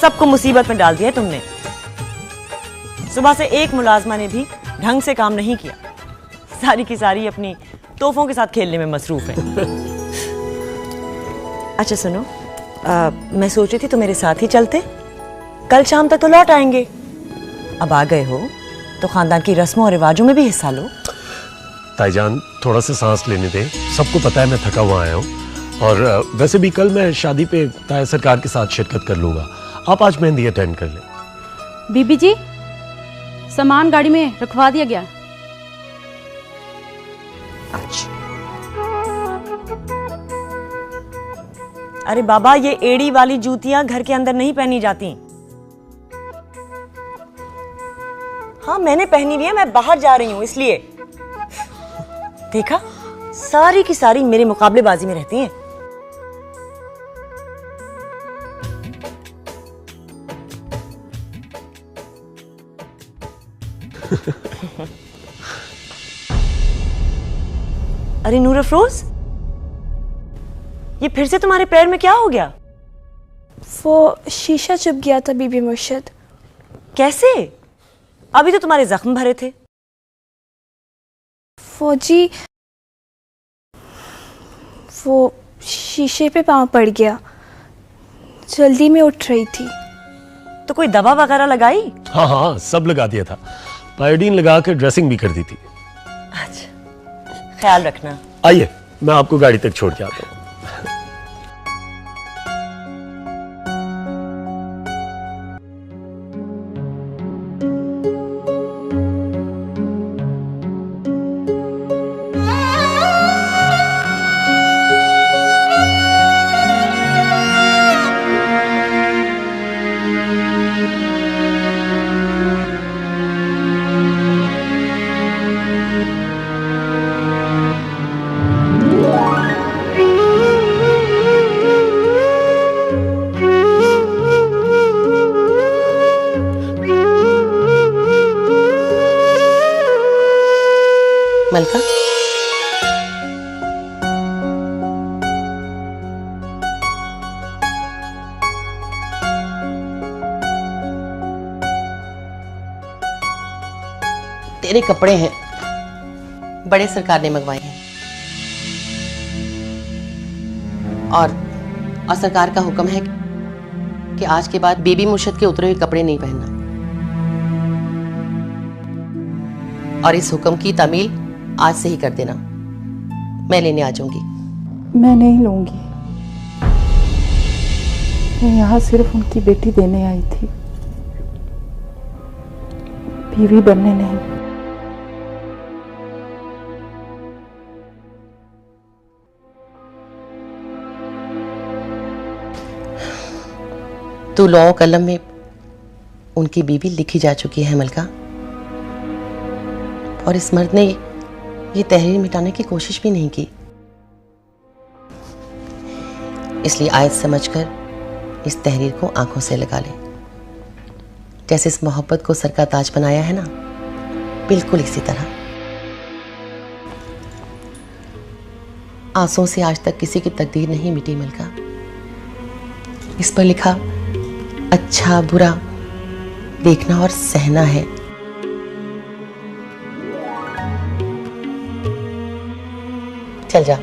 सबको मुसीबत में डाल दिया तुमने। सुबह से एक मुलाजमा ने भी ढंग से काम नहीं किया, सारी की सारी अपनी तोहफों के साथ खेलने में मसरूफ है। अच्छा सुनो, मैं सोच रही थी तो मेरे साथ ही चलते, कल शाम तक तो लौट आएंगे। अब आ गए हो तो खानदान की रस्मों और रिवाजों में भी हिस्सा लो। ताईजान थोड़ा सा सांस लेने दे, सबको पता है मैं थका हुआ आया हूँ। और वैसे भी कल मैं शादी पे ताया सरकार के साथ शिरकत कर लूंगा, आप आज मेहंदी अटेंड कर लें। बीबी जी, सामान गाड़ी में रखवा दिया गया। अच्छा। अरे बाबा, ये एड़ी वाली जूतियां घर के अंदर नहीं पहनी जाती। हाँ मैंने पहनी हुई है, मैं बाहर जा रही हूं इसलिए। देखा, सारी की सारी मेरे मुकाबलेबाजी में रहती हैं। अरे नूर अफरोज, ये फिर से तुम्हारे पैर में क्या हो गया? वो शीशा चुभ गया था बीबी मुर्शिद। कैसे? अभी तो तुम्हारे जख्म भरे थे। फौजी, वो शीशे पे पांव पड़ गया, जल्दी में उठ रही थी। तो कोई दवा वगैरह लगाई? हाँ हाँ, सब लगा दिया था, पायोडीन लगा के ड्रेसिंग भी कर दी थी। अच्छा, ख्याल रखना। आइए, मैं आपको गाड़ी तक छोड़ के आता हूँ। मलका, तेरे कपड़े हैं, बड़े सरकार ने मंगवाए हैं। और सरकार का हुक्म है कि आज के बाद बीबी मुर्शिद के उतरे हुए कपड़े नहीं पहनना। और इस हुक्म की तामील आज से ही कर देना, मैं लेने आ जाऊंगी। मैं नहीं लूंगी, मैं यहाँ सिर्फ उनकी बेटी देने आई थी, बीवी बनने नहीं। तो लौह कलम में उनकी बीवी लिखी जा चुकी है मलका, और इस मर्द ने ये तहरीर मिटाने की कोशिश भी नहीं की। इसलिए आयत समझकर इस तहरीर को आंखों से लगा ले। जैसे इस मोहब्बत को सर का ताज बनाया है ना, बिल्कुल इसी तरह। आंसुओं से आज तक किसी की तकदीर नहीं मिटी मलका। इस पर लिखा अच्छा बुरा देखना और सहना है। चल जा,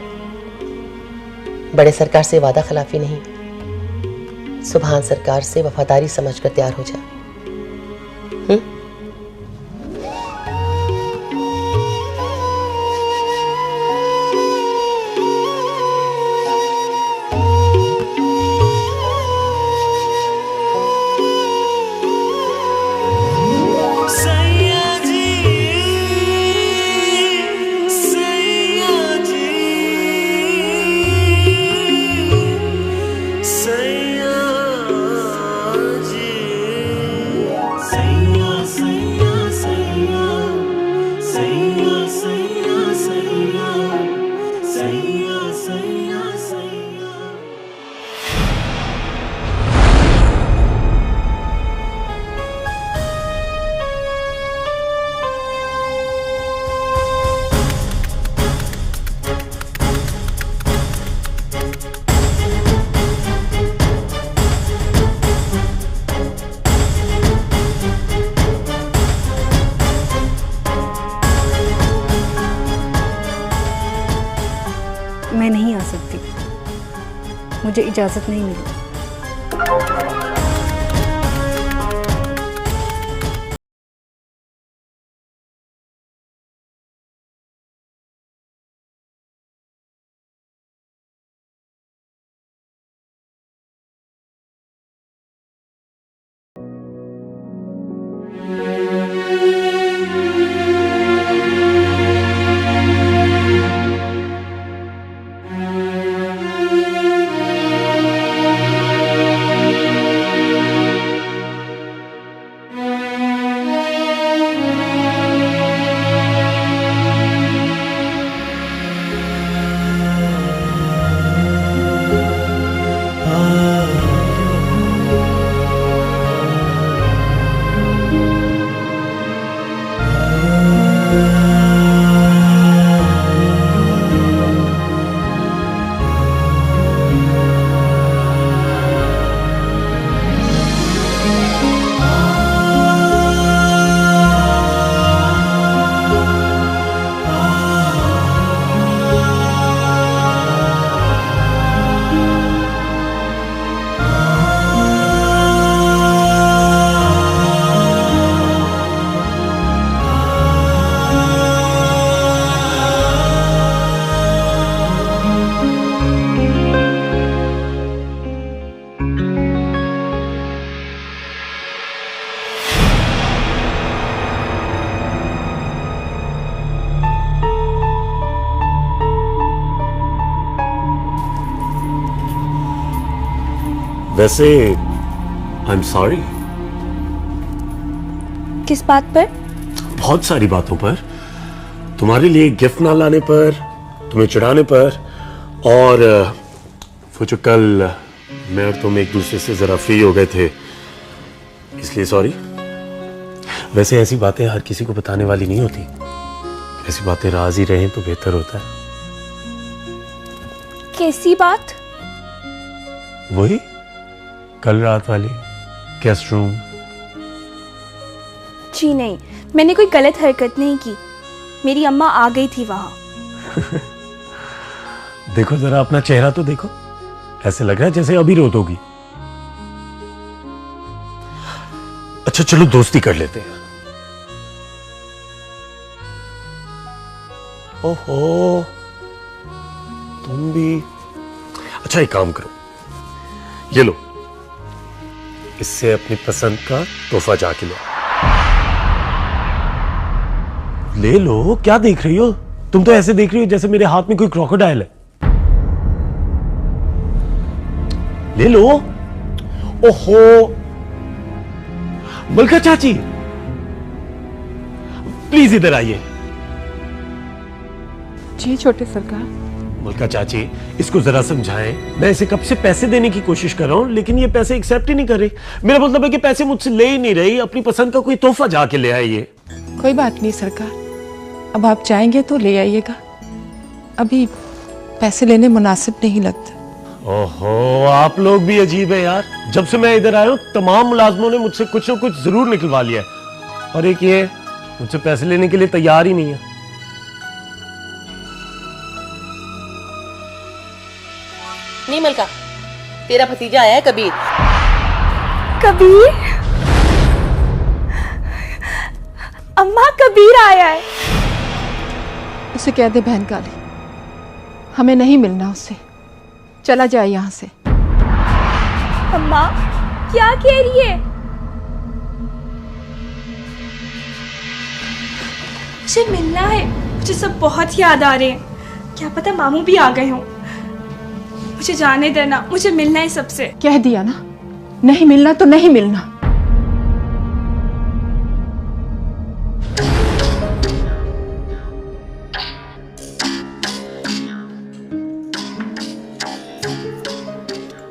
बड़े सरकार से वादा खिलाफी नहीं, सुभान सरकार से वफादारी समझकर तैयार हो जा। मुझे इजाज़त नहीं मिली। वैसे आई एम सॉरी। किस बात पर? बहुत सारी बातों पर। तुम्हारे लिए गिफ्ट ना लाने पर, तुम्हें चिढ़ाने पर, और वो जो कल मैं और तुम एक दूसरे से जरा फ्री हो गए थे, इसलिए सॉरी। वैसे ऐसी बातें हर किसी को बताने वाली नहीं होती। ऐसी बातें राज ही रहें तो बेहतर होता है। कैसी बात? वही कल रात वाली गेस्ट रूम। जी नहीं, मैंने कोई गलत हरकत नहीं की। मेरी अम्मा आ गई थी वहां। देखो जरा अपना चेहरा तो देखो, ऐसे लग रहा है जैसे अभी रो दोगी। अच्छा चलो दोस्ती कर लेते हैं। ओहो तुम भी। अच्छा एक काम करो, ये लो, इससे अपनी पसंद का तोहफा जाके लो। ले लो, क्या देख रही हो? तुम तो ऐसे देख रही हो जैसे मेरे हाथ में कोई क्रोकोडाइल है। ले लो। ओहो मलका चाची, प्लीज इधर आइए। जी छोटे सरकार। मलका चाची, इसको जरा समझाएं। मैं इसे कब से पैसे देने की कोशिश कर रहा हूं, लेकिन ये पैसे एक्सेप्ट ही नहीं कर रही। मेरा मतलब है कि पैसे मुझसे ले ही नहीं रही। अपनी पसंद का कोई तोहफा जाके ले आइए। कोई बात नहीं सरकार, अब आप चाहेंगे तो ले आइएगा। अभी पैसे लेने मुनासिब नहीं लगता। ओहो आप लोग भी अजीब है यार। जब से मैं इधर आया हूं तमाम मुलाजमों ने मुझसे कुछ ना कुछ जरूर निकलवा लिया है, और एक ये मुझसे पैसे लेने के लिए तैयार ही नहीं है। नहीं मलका, तेरा भतीजा आया है कबीर। कबीर? अम्मा कबीर आया है। उसे कह दे बहन काली, हमें नहीं मिलना उससे, चला जाए यहां से। अम्मा क्या कह रही है? मुझे मिलना है। मुझे सब बहुत याद आ रहे हैं। क्या पता मामू भी आ गए हों। मुझे जाने देना, मुझे मिलना है सबसे। कह दिया ना, नहीं मिलना तो नहीं मिलना।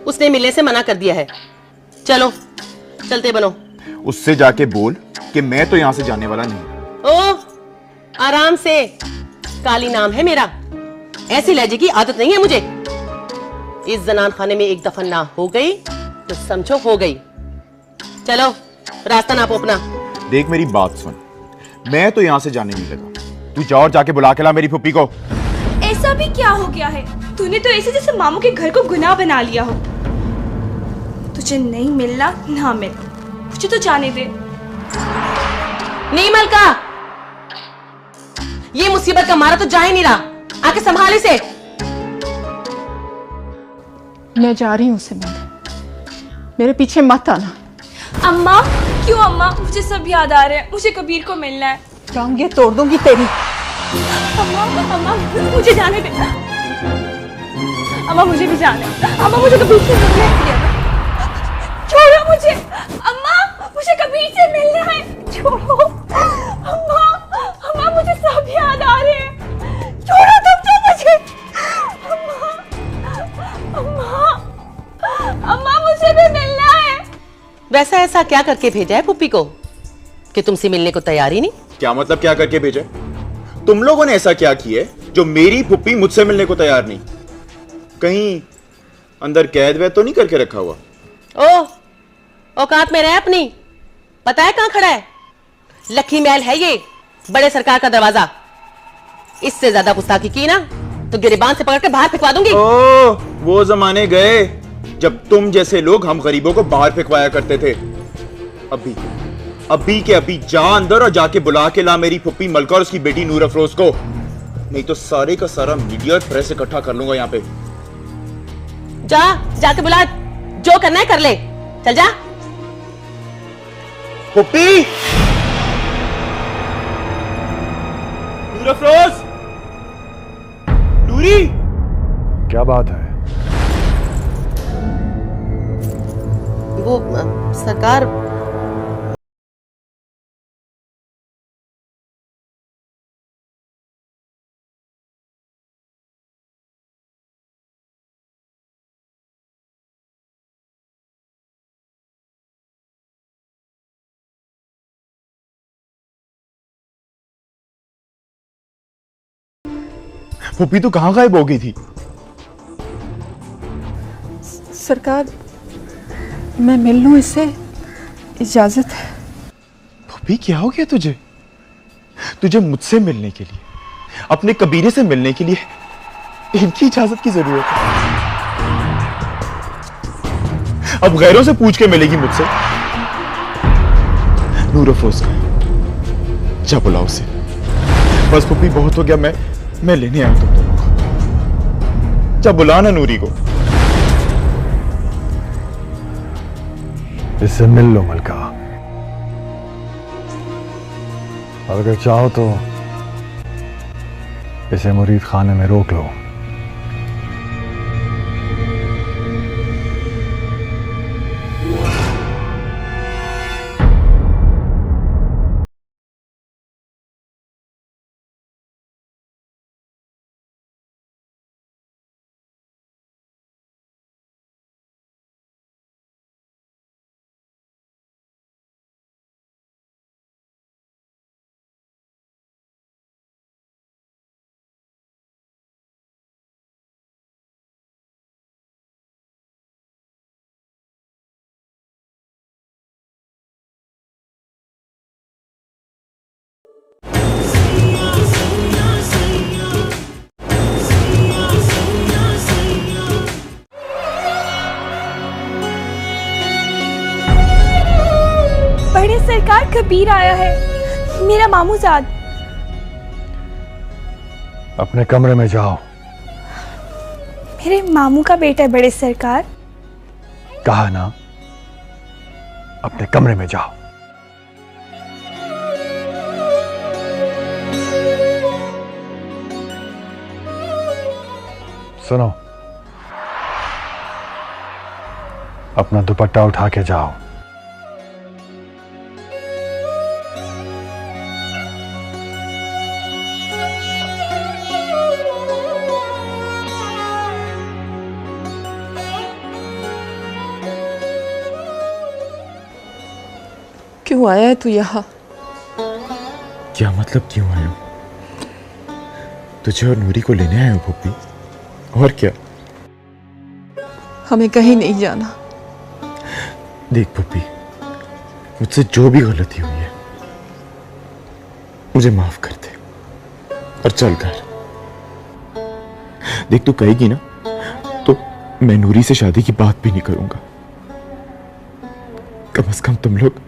उसने मिलने से मना कर दिया है। चलो चलते बनो। उससे जाके बोल कि मैं तो यहां से जाने वाला नहीं। ओ आराम से, काली नाम है मेरा। ऐसी लहजे की आदत नहीं है मुझे। इस जनान खाने में एक दफा ना हो गई तो समझो हो गई। चलो रास्ता नापो अपना। देख मेरी बात सुन, मैं तो यहां से जाने नहीं लगा। तू जा और जाके बुला के ला मेरी फुप्पी को। ऐसा भी क्या हो गया है? तूने तो ऐसे जैसे मामू के घर को गुनाह बना लिया हो। तुझे नहीं मिलना ना मिल, मुझे तो जाने दे। नहीं मलका, ये मुसीबत का मारा तो जा ही नहीं रहा, आके संभाल इसे। मैं जा रही हूँ उसे मिलने, मेरे पीछे मत आना। अम्मा, क्यों अम्मा? मुझे सब याद आ रहे हैं, मुझे कबीर को मिलना है। टांग ये तोड़ दूंगी तेरी। अम्मा, अम्मा मुझे जाने दे। अम्मा मुझे भी जाना है। अम्मा मुझे कबीर से मिलना है। छोड़ो मुझे। अम्मा मुझे कबीर से मिलना है, छोड़ो। अम्मा, अम्मा मुझे सब याद आ रहे हैं, छोड़ो तुम तो मुझे। अम्मा, अम्मा, अम्मा मुझे भी मिलना है। वैसा ऐसा क्या करके भेजा है पुप्पी को कि तुमसे मिलने को तैयार ही नहीं? क्या मतलब क्या करके भेजा? तुम लोगों ने ऐसा क्या किया है जो मेरी पुप्पी मुझसे मिलने को तैयार नहीं? कहीं अंदर कैद वैद तो नहीं करके रखा हुआ? ओह, औकात में रहे अपनी। पता है कहां खड़ा है? लखी महल है ये, बड़े सरकार का दरवाजा। इससे ज्यादा गुस्ताखी की ना तो गिरेबान से पकड़ के बाहर फेंकवा दूंगी। ओह, वो जमाने गए जब तुम जैसे लोग हम गरीबों को बाहर फेंकवाया करते थे। अभी के अभी जा अंदर और जाके बुला के ला मेरी पुप्पी मलका और उसकी बेटी नूर अफरोज को, नहीं तो सारे का सारा मीडिया और प्रेस इकट्ठा कर लूंगा यहाँ पे। जाके बुला, जो करना है कर ले, चल जा। पुप्पी, नूर अफरोज, नूरी। क्या बात है? वो सरकार, पुप्पी तू कहाँ गायब हो गई थी? सरकार, मैं मिल लूं इससे, इजाजत है? पुप्पी क्या हो गया तुझे? तुझे मुझसे मिलने के लिए, अपने कबीरे से मिलने के लिए इनकी इजाजत की जरूरत है? अब गैरों से पूछ के मिलेगी मुझसे? नूर अफरोज का जा बुलाओ उसे। बस पुप्पी बहुत हो गया, मैं लेने आया तुम दोनों को। जा बुला ना नूरी को। इससे मिल लो मलका, और अगर चाहो तो इसे मुरीद खाने में रोक लो। बड़े सरकार, कबीर आया है, मेरा मामूजाद। अपने कमरे में जाओ। मेरे मामू का बेटा है बड़े सरकार। कहा ना, अपने कमरे में जाओ। सुनो, अपना दुपट्टा उठा के जाओ। क्यों आया है तू यहाँ? क्या मतलब क्यों आया? तुझे और नूरी को लेने आया हूं पुप्पी, और क्या? हमें कहीं नहीं जाना। देख पुप्पी, मुझसे जो भी गलती हुई है मुझे माफ कर दे और चल कर। देख तू कहेगी ना मैं नूरी से शादी की बात भी नहीं करूंगा। कम से कम तुम लोग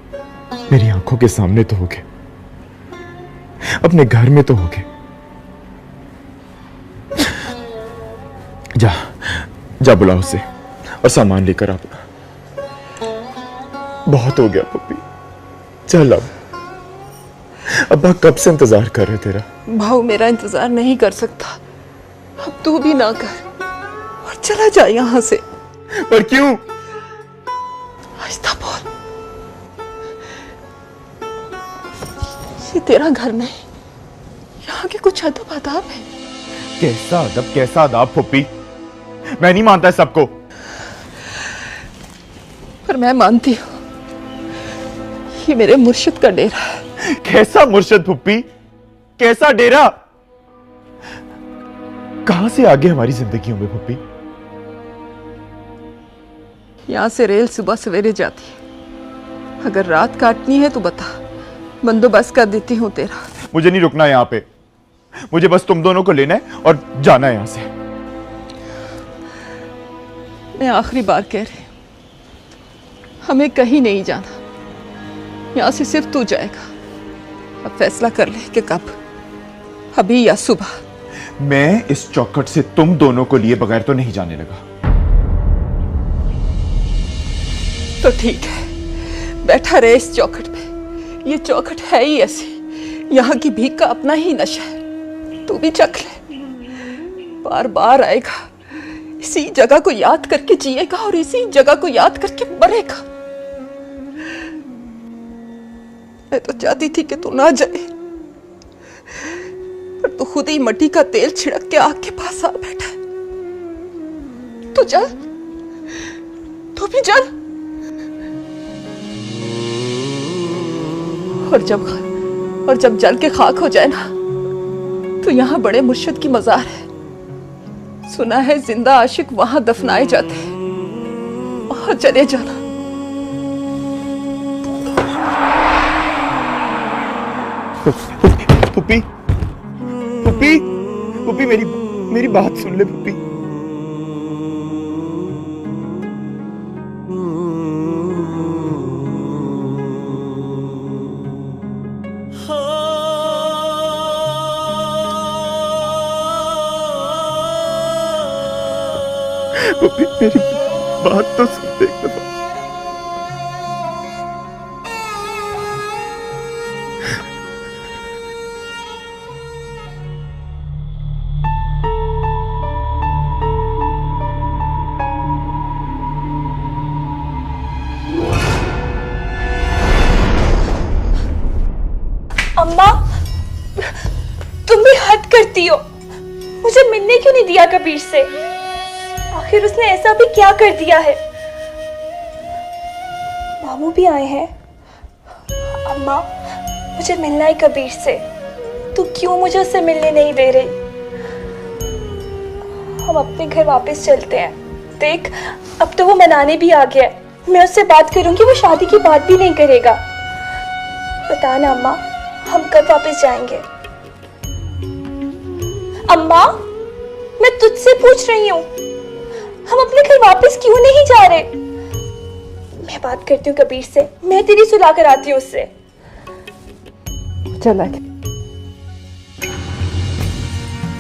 मेरी आंखों के सामने तो होगे, अपने घर में तो होगे। जा जा बुलाओ उसे और सामान लेकर आ। बहुत हो गया पुप्पी, चल अब। अब्बा कब से इंतजार कर रहे तेरा। भाऊ मेरा इंतजार नहीं कर सकता, अब तू भी ना कर और चला जा यहाँ से। पर क्यों? आहिस्ता बोल, ये तेरा घर नहीं, यहाँ के कुछ अदब आदाब है। कैसा अदब कैसा आदाब पुप्पी, मैं नहीं मानता सबको। पर मैं मानती हूँ, ये मेरे मुर्शिद का डेरा है। कैसा मुर्शिद पुप्पी, कैसा डेरा? कहां से आगे हमारी जिंदगियों में पुप्पी? यहाँ से रेल सुबह सवेरे जाती है, अगर रात काटनी है तो बता, बंदोबस्त कर देती हूँ तेरा। मुझे नहीं रुकना यहाँ पे, मुझे बस तुम दोनों को लेना है और जाना है यहाँ से। मैं आखिरी बार कह रही हूँ, हमें कहीं नहीं जाना, यहाँ से सिर्फ तू जाएगा। अब फैसला कर ले कि कब, अभी या सुबह। मैं इस चौखट से तुम दोनों को लिए बगैर तो नहीं जाने लगा। तो ठीक है, बैठा रहे इस चौखट पे। ये चौखट है ही ऐसी, यहाँ की भीख का अपना ही नशा है, तू भी चख ले। बार बार आएगा, इसी जगह को याद करके जिएगा और इसी जगह को याद करके मरेगा। मैं तो चाहती थी कि तू ना जाए, पर तू खुद ही मट्टी का तेल छिड़क के आग के पास आ बैठा है। तू चल, तू भी चल। और जब जल के खाक हो जाए ना, तो यहाँ बड़े मुर्शिद की मज़ार है। सुना है जिंदा आशिक वहां दफनाए जाते हैं, और चले जाना। पुप्पी पुप्पी पुप्पी, मेरी बात सुन ले पुप्पी। पुप्पी मेरी बात तो सुन ले एक दफा। अम्मा, तुम भी हद करती हो। मुझे मिलने क्यों नहीं दिया कबीर से? आखिर उसने ऐसा भी क्या कर दिया है? मामू भी आए हैं। अम्मा, मुझे मिलना है कबीर से। तू क्यों मुझे उससे मिलने नहीं दे रही? हम अपने घर वापस चलते हैं। देख, अब तो वो मनाने भी आ गया है। मैं उससे बात करूंगी, वो शादी की बात भी नहीं करेगा। बता ना अम्मा, हम कब वापस जाएंगे? अम्मा, मैं तुझसे पूछ रही हूँ, हम अपने घर वापस क्यों नहीं जा रहे? मैं बात करती हूँ कबीर से, मैं तेरी सुलह कराती हूँ उससे। चला गया।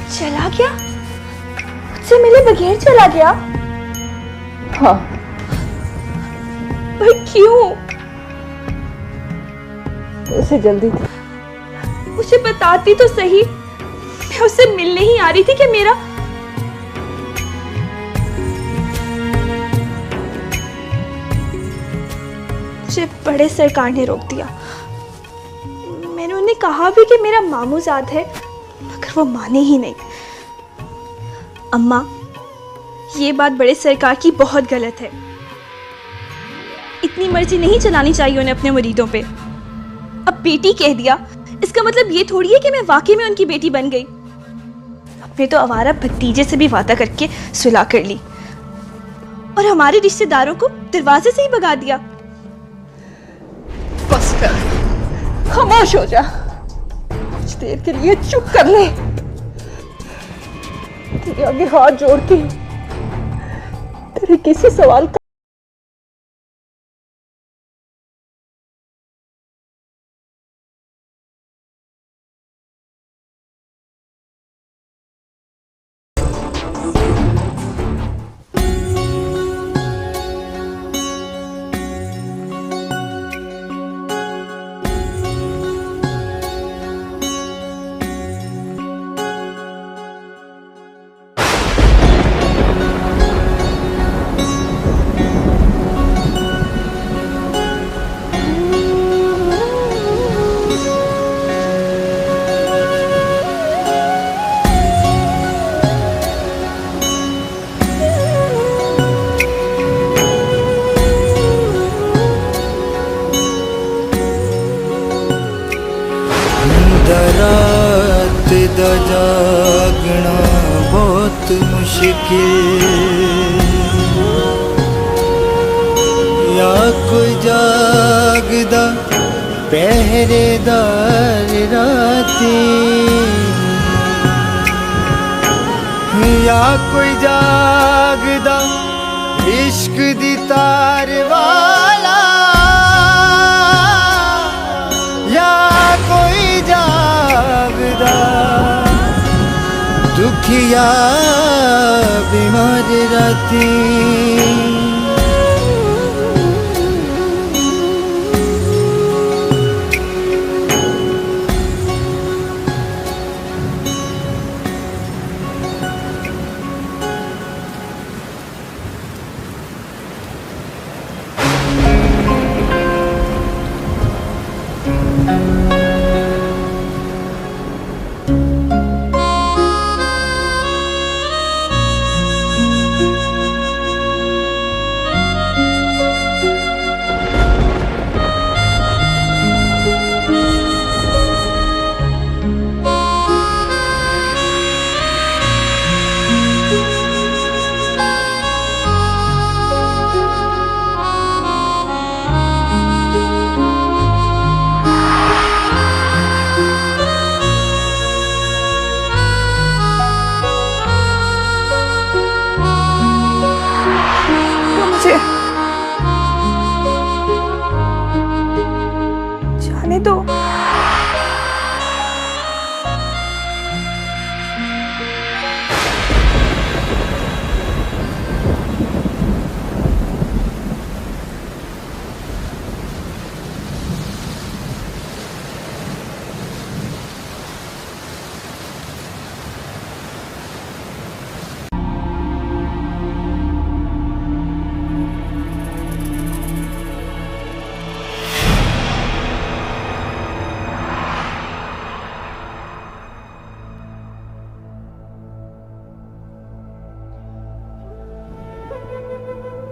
चला गया? मुझसे मिले बगैर चला गया? हाँ। पर क्यों? उसे जल्दी थी। मुझे बताती तो सही, मैं उससे मिलने ही आ रही थी कि मेरा मुझे बड़े सरकार ने रोक दिया। मैंने उन्हें कहा भी कि मेरा मामूजाद है, मगर वो माने ही नहीं। अम्मा, ये बात बड़े सरकार की बहुत गलत है। इतनी मर्जी नहीं चलानी चाहिए उन्हें अपने मुरीदों पे। अब बेटी कह दिया, इसका मतलब ये थोड़ी है कि मैं वाकई में उनकी बेटी बन गई। अपने तो आवारा भतीजे से भी वादा करके सुलह कर ली और हमारे रिश्तेदारों को दरवाजे से ही भगा दिया। बस कर, खामोश हो जा। कुछ देर के लिए चुप कर ले। तेरे आगे हाथ जोड़ती हूँ, तेरे किसी सवाल का रात दा जागना बहुत मुश्किल या कोई जागदा पहरेदार राती या कोई जागदा इश्क दी तार वाला या कोई जागदा दुखिया बीमार राती जाने दो।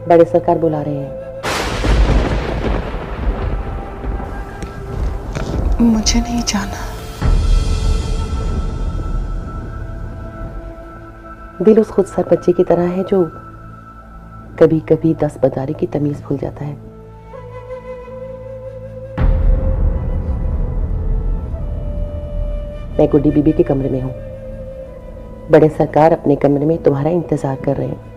बड़े सरकार बुला रहे हैं। मुझे नहीं जाना। दिल उस खुद सर बच्चे की तरह है जो कभी कभी 10 बदारे की तमीज भूल जाता है। मैं गुड्डी बीबी के कमरे में हूं। बड़े सरकार अपने कमरे में तुम्हारा इंतजार कर रहे हैं।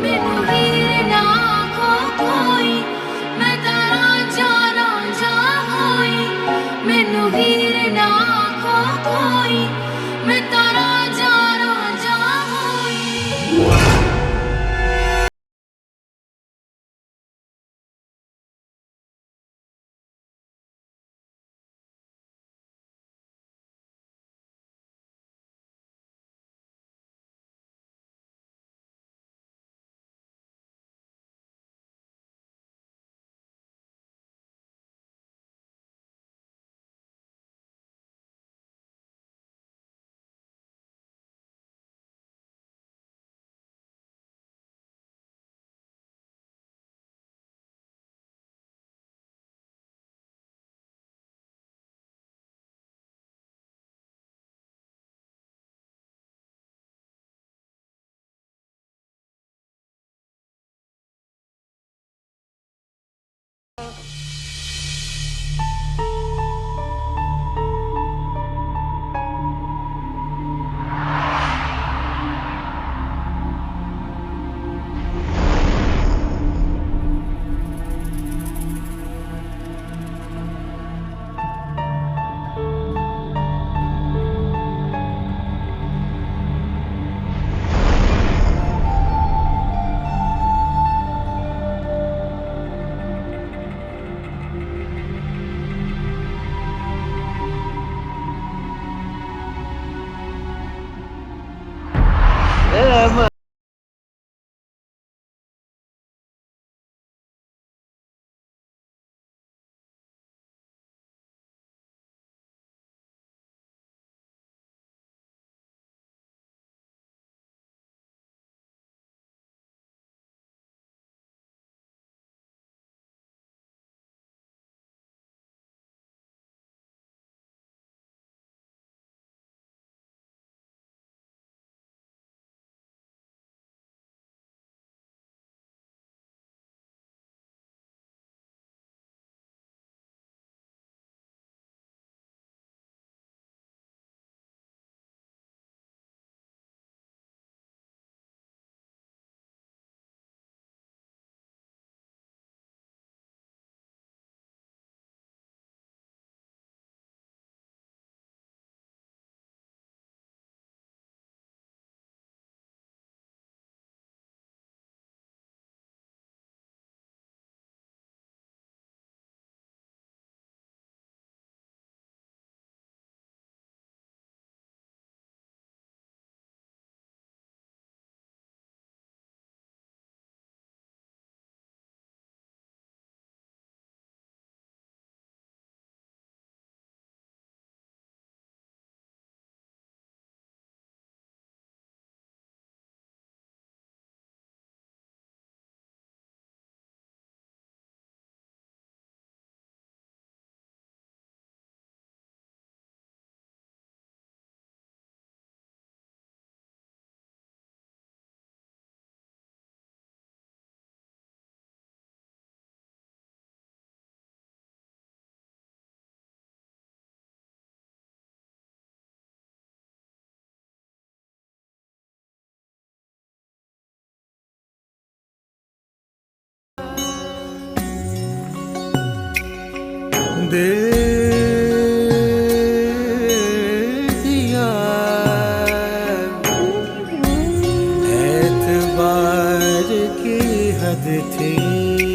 मैनू हीर ना खो दिया, एतबार की हद थी।